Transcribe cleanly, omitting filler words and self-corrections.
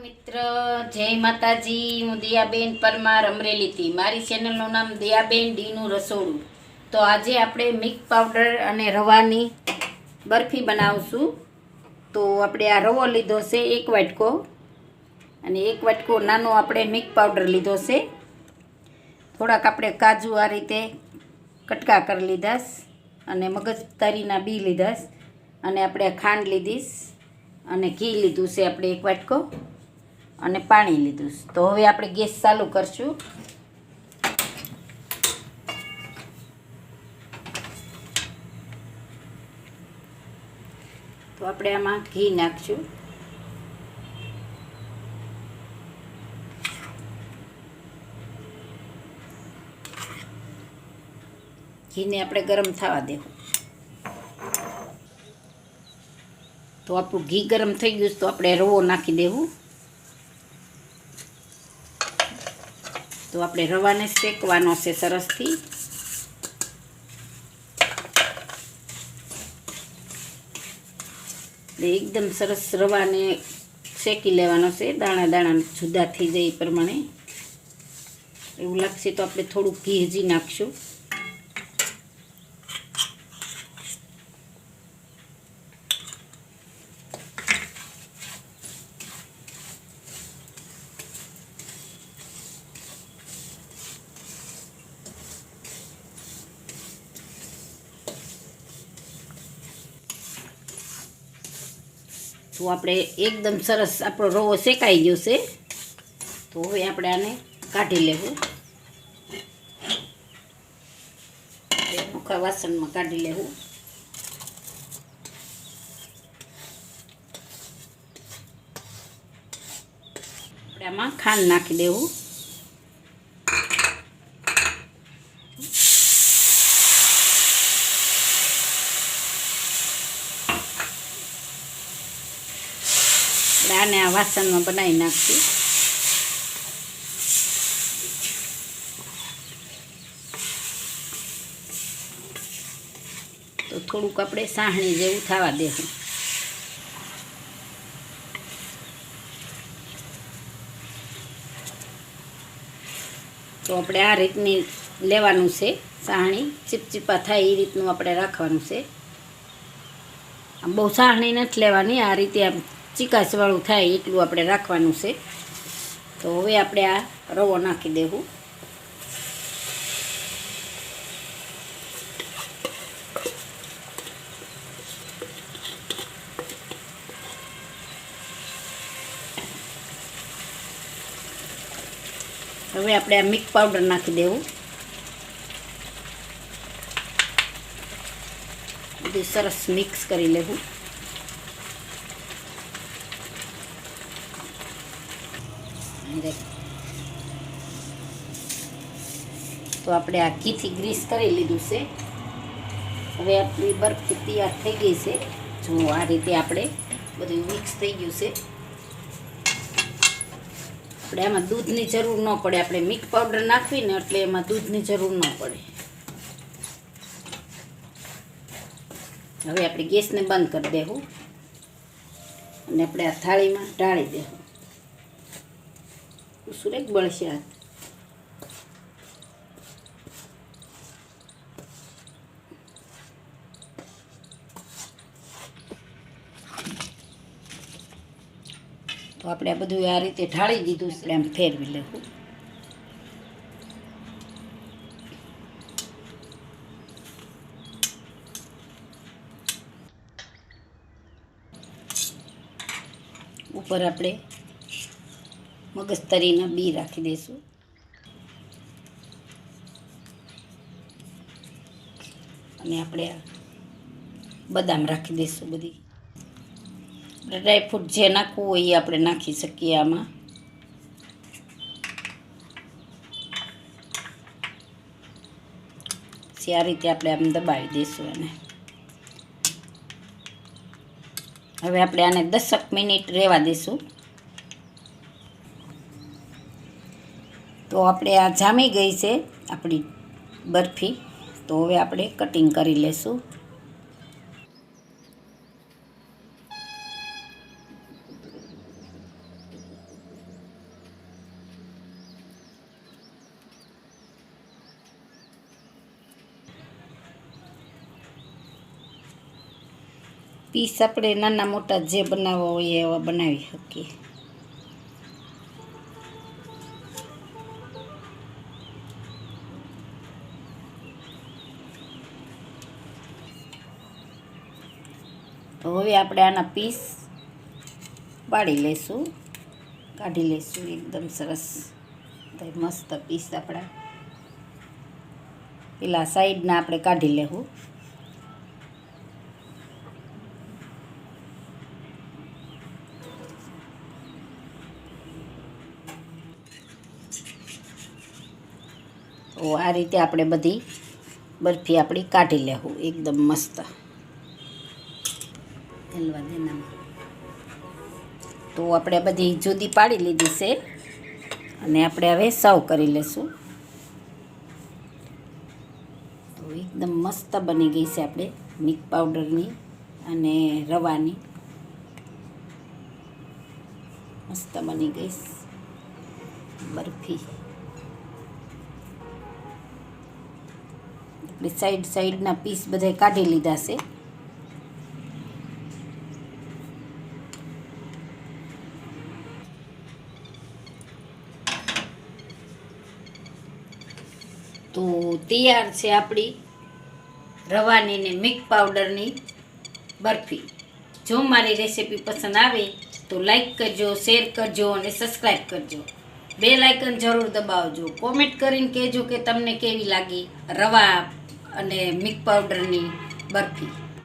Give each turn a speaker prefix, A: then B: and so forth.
A: મિત્ર, જય માતાજી. હું દિયાબેન પરમાર અમરેલીથી. મારી ચેનલનું નામ દિયાબેન ડીનું રસોડું. તો આજે આપણે મિલ્ક પાવડર અને રવાની બરફી બનાવશું. તો આપણે આ રવો લીધો છે 1 વાટકો, અને 1 વાટકો નાનો આપણે મિલ્ક પાવડર લીધો છે. થોડાક આપણે કાજુ આ રીતે કટકા કરી લીધા, અને મગજતરીના બી લીધા, અને આપણે ખાંડ લીધીશ, અને ઘી લીધું છે આપણે 1 વાટકો, અને પાણી લીધું. તો હવે આપણે ગેસ ચાલુ કરશું. તો આપણે આમાં ઘી નાખશું. ઘીને આપણે ગરમ થવા દેવું. તો આપણું ઘી ગરમ થઈ ગયું, તો આપણે રવો નાખી દેવું. તો આપણે રવાને શેકવાનો છે સરસથી. એકદમ સરસ રવાને શેકી લેવાનો છે, દાણા દાણા જુદા થઈ જાય એ પ્રમાણે. એવું લાગશે તો આપણે થોડુંક ઘી હજી નાખશું. તો આપણે એકદમ સરસ આપણો રવો શેકાઈ ગયો છે. તો હવે આપણે આને કાઢી લેવું. આખા વાસણમાં કાઢી લેવું. આપણે આમાં ખાંડ નાખી દેવું. આને આ વાસણમાં બનાવી નાખશું. તો થોડુંક આપણે સાહણી જેવું થવા દેવું. તો આપણે આ રીતની લેવાનું છે સાહણી, ચીપચીપા થાય એ રીતનું આપણે રાખવાનું છે. આમ બહુ સાહણી નથી લેવાની, આ રીતે આમ ચીકાશવાળું થાય એટલું આપણે રાખવાનું છે. તો હવે આપણે આ રવો નાખી દેવું. હવે આપણે આ મિલ્ક પાવડર નાખી દેવું. બધું સરસ મિક્સ કરી લેવું. તો આપણે આ ઘીથી ગ્રીસ કરી લીધું છે. હવે આપણી બરફી તૈયાર થઈ ગઈ છે. જો આ રીતે આપણે બધું મિક્સ થઈ ગયું છે. આપણે આમાં દૂધની જરૂર ન પડે. આપણે મિલ્ક પાવડર નાખવી ને એટલે એમાં દૂધની જરૂર ન પડે. હવે આપણે ગેસને બંધ કરી દેવું, અને આપણે આ થાળીમાં ઢાળી દેવું. સુરેખ બળશે હાથ. તો આપણે આ બધું આ રીતે ઢાળી દીધું એટલે આમ ફેરવી લેવું. ઉપર આપણે મગજતરીના બી રાખી દઈશું. અને આપણે આ બદામ રાખી દઈશું. બધી ડ્રાયફ્રૂટ જે નાખવું હોય એ આપણે નાખી શકીએ આમાં. આ રીતે આપણે આમ દબાવી દઈશું એને. હવે આપણે આને 10 મિનિટ રહેવા દઈશું. તો આપણે આ જામી ગઈ છે આપણી બરફી. તો હવે આપણે કટિંગ કરી લેશું. પીસ આપણે નાના મોટા જે બનાવવા હોય એવા બનાવી શકીએ. તો હવે આપણે આના પીસ પાડી લઈશું, કાઢી લઈશું. એકદમ સરસ મસ્ત પીસ આપણા પેલા સાઈડના આપણે કાઢી લેવું. તો આ રીતે આપણે બધી બરફી આપણી કાઢી લેવું એકદમ મસ્ત. હલવા દેનામાં તો આપણે બધી જુદી પાડી લીધી છે અને આપણે હવે સર્વ કરી લઈશું. તો એકદમ મસ્ત બની ગઈ છે આપણે મિલ્ક પાવડરની અને રવાની. મસ્ત બની ગઈ બરફી. આપણે સાઈડના પીસ બધા કાઢી લીધા છે. તો તૈયાર છે આપણી રવાની ને મિલ્ક પાવડરની બરફી. જો મારી રેસીપી પસંદ આવે તો લાઈક કરજો, શેર કરજો અને સબસ્ક્રાઈબ કરજો. બેલ આઇકન જરૂર દબાવજો. કોમેન્ટ કરીને કહેજો કે તમને કેવી લાગી રવા અને મિલ્ક પાવડરની બરફી.